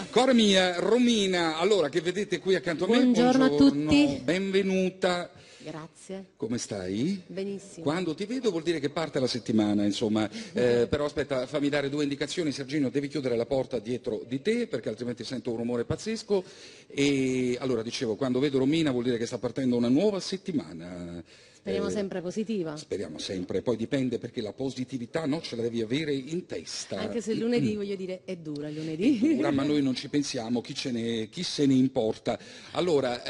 Cora mia, Romina, allora che vedete qui accanto a me, Buongiorno a tutti. benvenuta. Grazie. Come stai? Benissimo. Quando ti vedo vuol dire che parte la settimana, insomma. Però aspetta, fammi dare 2 indicazioni. Sergino, devi chiudere la porta dietro di te perché altrimenti sento un rumore pazzesco. E allora dicevo, quando vedo Romina vuol dire che sta partendo una nuova settimana. Speriamo sempre positiva. Speriamo sempre, poi dipende perché la positività no, ce la devi avere in testa. Anche se lunedì, voglio dire, è dura il lunedì. Dura, ma noi non ci pensiamo, chi se ne importa. Allora,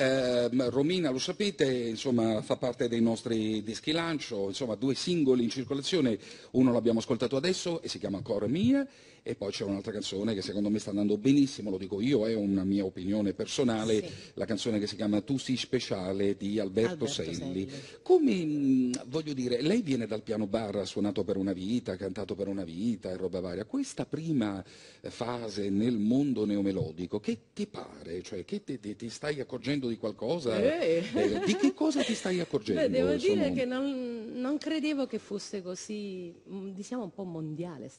Romina, lo sapete, insomma, fa parte dei nostri dischi lancio, insomma, 2 singoli in circolazione, uno l'abbiamo ascoltato adesso e si chiama Cora mia, e poi c'è un'altra canzone che secondo me sta andando benissimo, lo dico io, è una mia opinione personale, Sì. la canzone che si chiama Tu sei speciale di Alberto Selli. Selli. Come, voglio dire, lei viene dal piano bar, ha suonato per una vita, ha cantato per una vita e roba varia. Questa prima fase nel mondo neomelodico, che ti pare? Cioè, che ti stai accorgendo di qualcosa? Di che cosa ti stai accorgendo? Beh, devo dire insomma? che non credevo che fosse così, diciamo, un po' mondiale.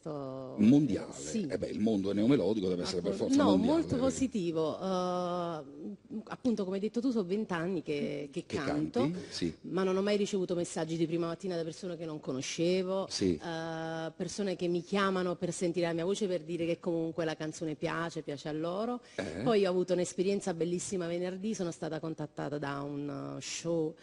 Mondiale? Sì. Il mondo neomelodico deve essere per forza No, mondiale. molto positivo. Appunto, come hai detto tu, sono 20 anni che canto, canti? Sì. ma non ho mai ricevuto messaggi di prima mattina da persone che non conoscevo, Sì. persone che mi chiamano per sentire la mia voce, per dire che comunque la canzone piace a loro. Poi ho avuto un'esperienza bellissima venerdì, sono stata contattata da un show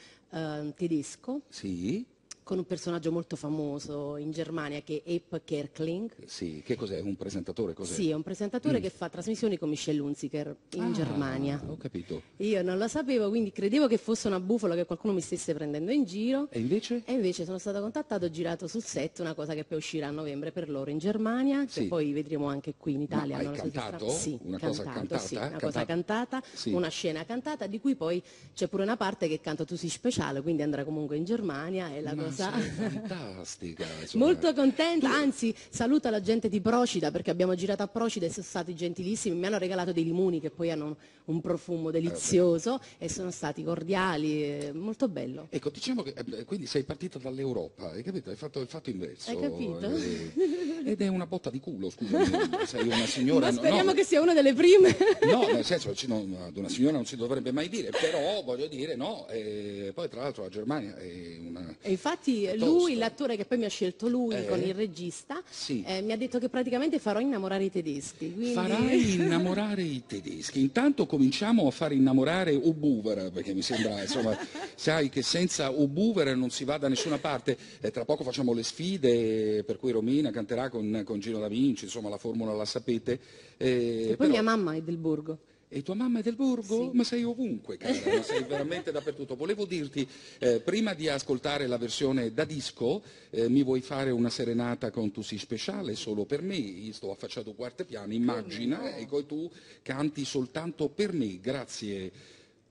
tedesco Sì? con un personaggio molto famoso in Germania che è Epp Kerkeling. Sì, che cos'è? Un presentatore? Cos'è? Sì, è un presentatore che fa trasmissioni con Michel Hunziker in Germania. Ho capito. Io non lo sapevo, quindi credevo che fosse una bufala, che qualcuno mi stesse prendendo in giro. E invece? E invece sono stata contattata, ho girato sul set una cosa che poi uscirà a novembre per loro in Germania, che Sì. poi vedremo anche qui in Italia. Ma hai non lo so se cantato? Sì, Una cosa cantata? Sì, una Cantata? cosa cantata, Sì. una scena cantata, di cui poi c'è pure una parte che canto Tu sei speciale, quindi andrà comunque in Germania e la Ma cosa... sei fantastica. Insomma. Molto contenta, anzi saluta la gente di Procida perché abbiamo girato a Procida e sono stati gentilissimi, mi hanno regalato dei limoni che poi hanno un profumo delizioso e sono stati cordiali, molto bello. Ecco, diciamo che quindi sei partita dall'Europa, hai capito? Hai fatto il fatto inverso. Hai capito? Ed è una botta di culo, scusami. Sei una signora. Ma speriamo no, che sia una delle prime. no, nel senso, ad una signora non si dovrebbe mai dire, però voglio dire, no. Poi tra l'altro la Germania è una. E infatti è lui, tosta. l'attore che poi mi ha scelto lui con il regista, Sì. mi ha detto che praticamente farò innamorare i tedeschi. Quindi... Farai innamorare i tedeschi. Intanto cominciamo a fare innamorare Obuver, perché mi sembra, insomma, sai che senza Obuver non si va da nessuna parte. Tra poco facciamo le sfide, per cui Romina canterà con Gino Da Vinci, insomma la formula la sapete. E poi però- mia mamma è del Borgo. E tua mamma è del Borgo? Sì. Ma sei ovunque, cara, ma sei veramente dappertutto. Volevo dirti, prima di ascoltare la versione da disco, mi vuoi fare una serenata con Tu sei speciale solo per me? Io sto affacciato quarto piano, immagina, ecco, e tu canti soltanto per me. Grazie.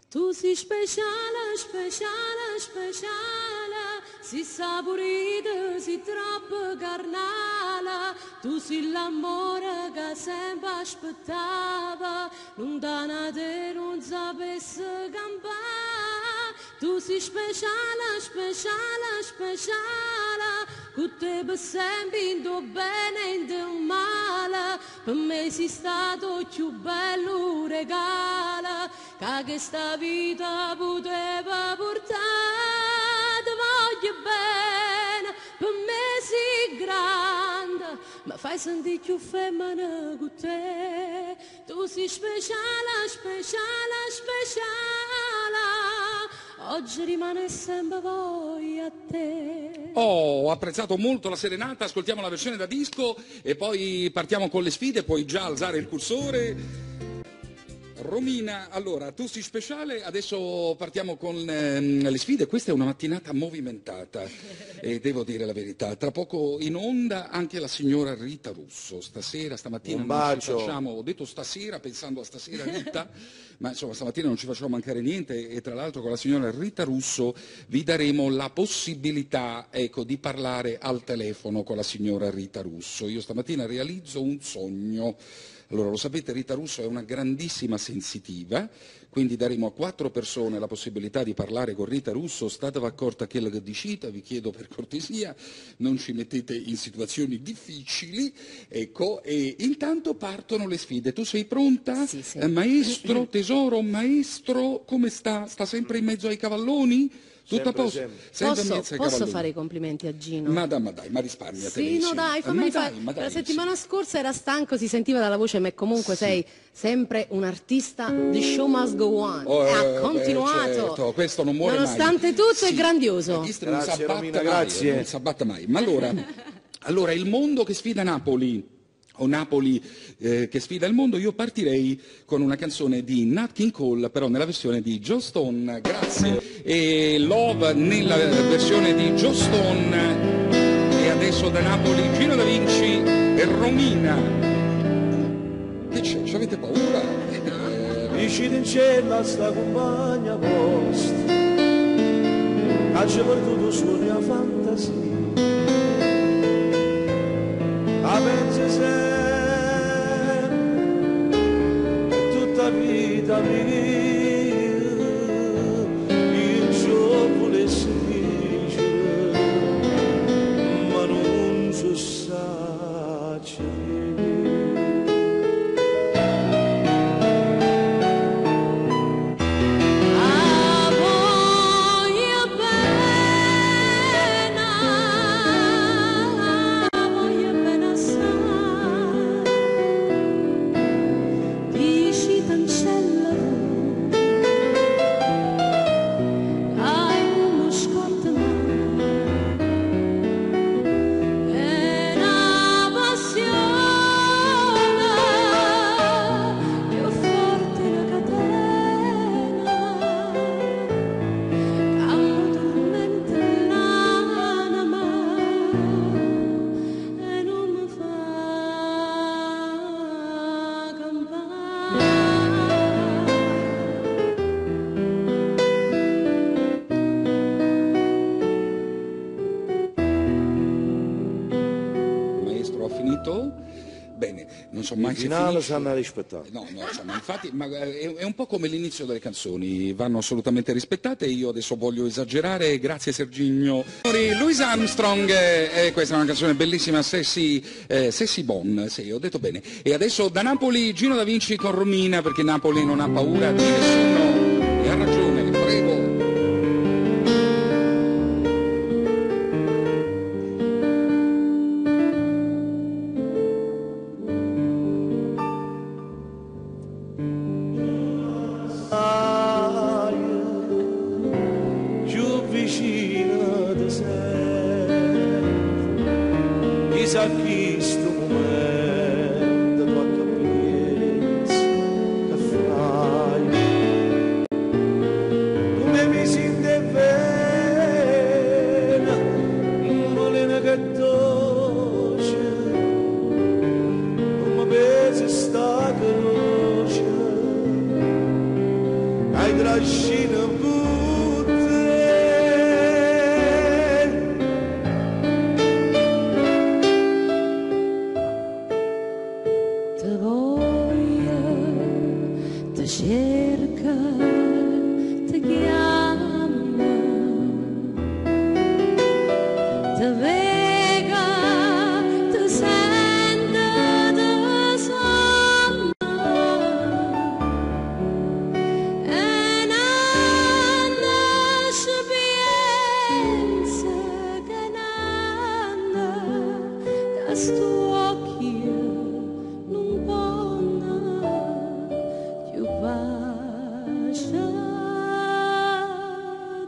Tu sei speciale, speciale, speciale, sei saporita, sei troppo carnale, tu sei l'amore che sempre aspettava, lontana te non sapessi campare. Tu sei speciale, speciale, speciale, con te per sempre in tuo bene e in tuo male, per me sei stato il più bello regalo che questa vita poteva portare. Ti voglio bene, per me sei grande, ma fai sentire più femmina con te. Tu sei speciale, speciale, speciale, oggi rimane sempre voglia a te. Ho apprezzato molto la serenata, ascoltiamo la versione da disco e poi partiamo con le sfide, puoi già alzare il cursore. Romina, allora, tu sei speciale, adesso partiamo con le sfide, questa è una mattinata movimentata e devo dire la verità, tra poco in onda anche la signora Rita Russo, stamattina Un non ci bacio. facciamo, ho detto stasera pensando a stasera Rita, ma insomma stamattina non ci facciamo mancare niente e tra l'altro con la signora Rita Russo vi daremo la possibilità, ecco, di parlare al telefono con la signora Rita Russo. Io stamattina realizzo un sogno. Allora, lo sapete, Rita Russo è una grandissima sensitiva, quindi daremo a 4 persone la possibilità di parlare con Rita Russo. Statevi accorta che la dicita, vi chiedo per cortesia, non ci mettete in situazioni difficili, ecco, e intanto partono le sfide. Tu sei pronta? Sì, sì. Maestro, tesoro, maestro, come sta? Sta sempre in mezzo ai cavalloni? Tutto a posto? Sempre in mezzo ai Posso cavalloni. fare i complimenti a Gino? Ma dai, ma risparmiate. Sì, no dai, ma dai, la sì. settimana scorsa era stanco, si sentiva dalla voce, ma comunque sei sempre un artista, the show must go on, e ha continuato. Certo, questo non muore Nonostante mai. tutto Sì, è grandioso. Grazie, Grazie, Romina, mai, grazie. non si abbatta mai. Ma allora, il mondo che sfida Napoli, o Napoli che sfida il mondo, io partirei con una canzone di Nat King Cole, però nella versione di Joe Stone, grazie, e Love nella versione di Joe Stone, e adesso da Napoli Gino Da Vinci e Romina. Che c'è? Ci avete paura? Vicino in cielo a sta compagna posta, ha perduto sulla fantasia. A pensi sempre tutta vita mia, io ci volessi dire, ma non so saggio. Maestro, ho finito? Bene, non so mai Il se finale finisce. sanno rispettare. No, insomma, infatti, ma è un po' come l'inizio delle canzoni, vanno assolutamente rispettate. Io adesso voglio esagerare, grazie Serginio. Louis Armstrong, questa è una canzone bellissima, Sexy Bon, sì, ho detto bene. E adesso da Napoli Gino Da Vinci con Romina, perché Napoli non ha paura di nessuno, e ha ragione, prego. Più vicino di sé, chissà chi sto momento tua capienza che fai, come mi sente bene, non vuole che dolce, come pesa sta croce, ai trascina butte. Te voglia, te cerca, te chiama, te vega, te sente, te sogna, e nanda si pensa che nanda da sto occhio non ponna più pace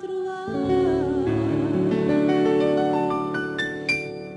trovare.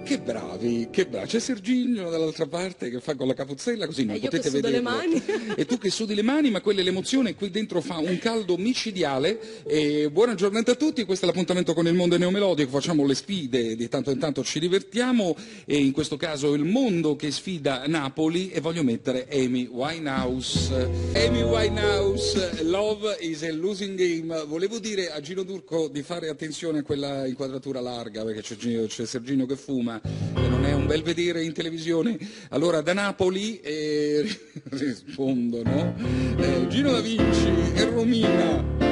Che bravi, che bravi. C'è Serginio dall'altra parte che fa con la capuzzella, così non Io potete che sudo le vederlo. mani. E tu che sudi le mani, ma quella è l'emozione, qui dentro fa un caldo micidiale. E buona giornata a tutti, questo è l'appuntamento con il mondo neomelodico, facciamo le sfide, di tanto in tanto ci divertiamo, e in questo caso il mondo che sfida Napoli, e voglio mettere Amy Winehouse. Amy Winehouse, Love is a Losing Game. Volevo dire a Gino Durco di fare attenzione a quella inquadratura larga, perché c'è Serginio che fuma e non è è un bel vedere in televisione. Allora, da Napoli rispondono Gino Da Vinci e Romina.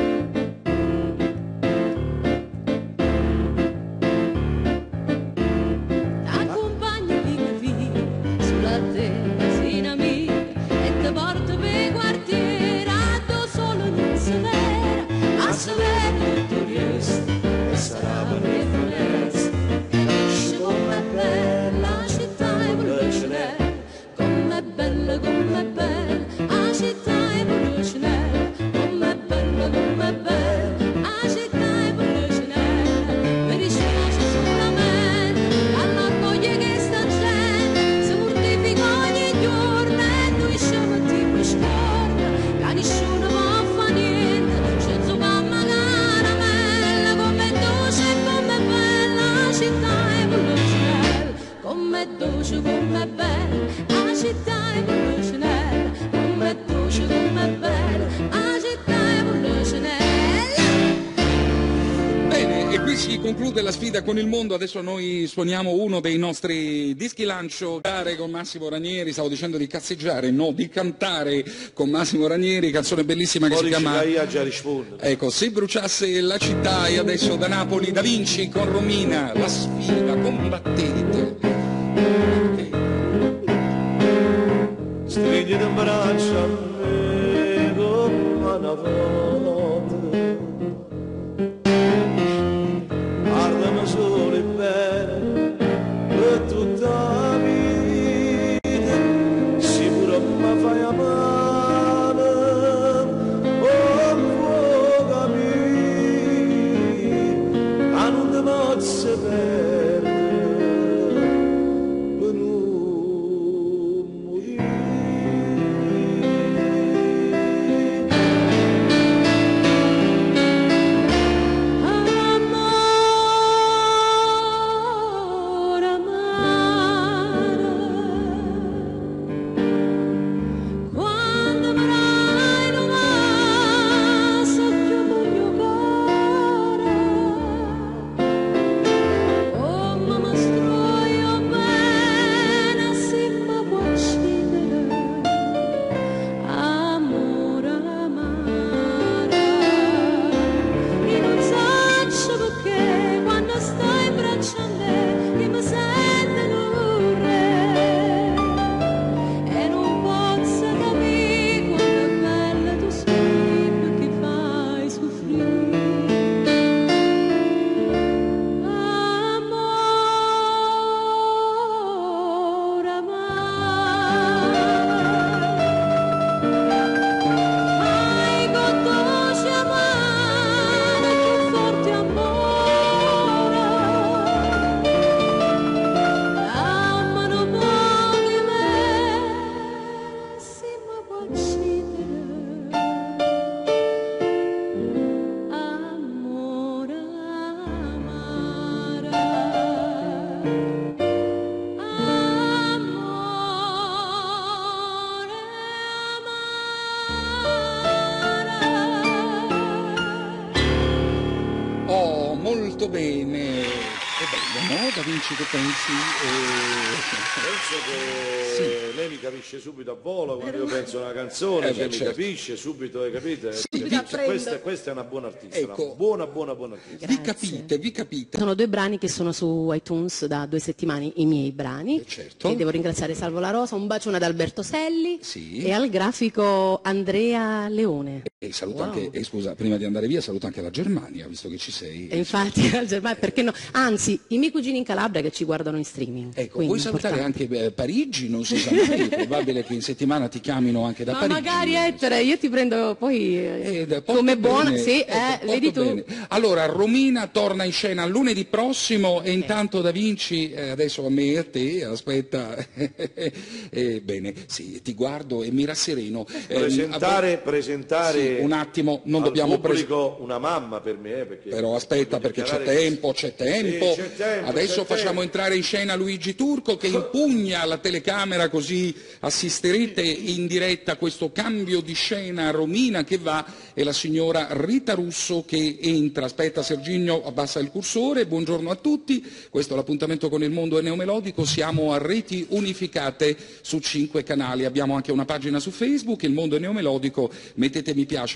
Si conclude la sfida con il mondo, adesso noi suoniamo uno dei nostri dischi lancio, con Massimo Ranieri, stavo dicendo di cazzeggiare, no, di cantare con Massimo Ranieri, canzone bellissima che si chiama ecco, Se bruciasse la città, e adesso da Napoli Da Vinci con Romina, la sfida, combattete. Stringiti in braccio a me come una volta, guardami solo e bene per tutta la vita, sicuro mi fai amare, oh può capire, a non ti posso perdere, per non morire. Molto bene, è bello, no? Da Vinci, che pensi? Penso che sì. Lei mi capisce subito a volo quando io penso a una canzone, cioè mi capisce subito, capite? Questa è una buona artista, ecco, una buona artista. Vi capite. Sono 2 brani che sono su iTunes da 2 settimane, i miei brani. Certo. E devo ringraziare Salvo La Rosa, un bacione ad Alberto Selli sì. E al grafico Andrea Leone. E saluto anche, scusa, prima di andare via saluto anche la Germania, visto che ci sei. E infatti la Germania, perché no? Anzi, i miei cugini in Calabria che ci guardano in streaming. Ecco, puoi salutare anche Parigi, non si sa mai, è probabile che in settimana ti chiamino anche da Parigi. Ma magari Ettore, io ti prendo poi come buona, sì, vedi tu. Bene. Allora, Romina torna in scena lunedì prossimo e intanto Da Vinci, adesso a me e a te, aspetta, bene, sì, ti guardo e mi rassereno. Presentare sì, un attimo, non dobbiamo pubblico una mamma per me, perché però aspetta, perché c'è tempo, sì, Adesso facciamo entrare in scena Luigi Turco che impugna la telecamera, così assisterete in diretta a questo cambio di scena. Romina che va e la signora Rita Russo che entra. Aspetta Serginio, abbassa il cursore. Buongiorno a tutti, questo è l'appuntamento con il mondo neomelodico. Siamo a reti unificate su 5 canali, abbiamo anche una pagina su Facebook, il mondo neomelodico, mettete mi piace.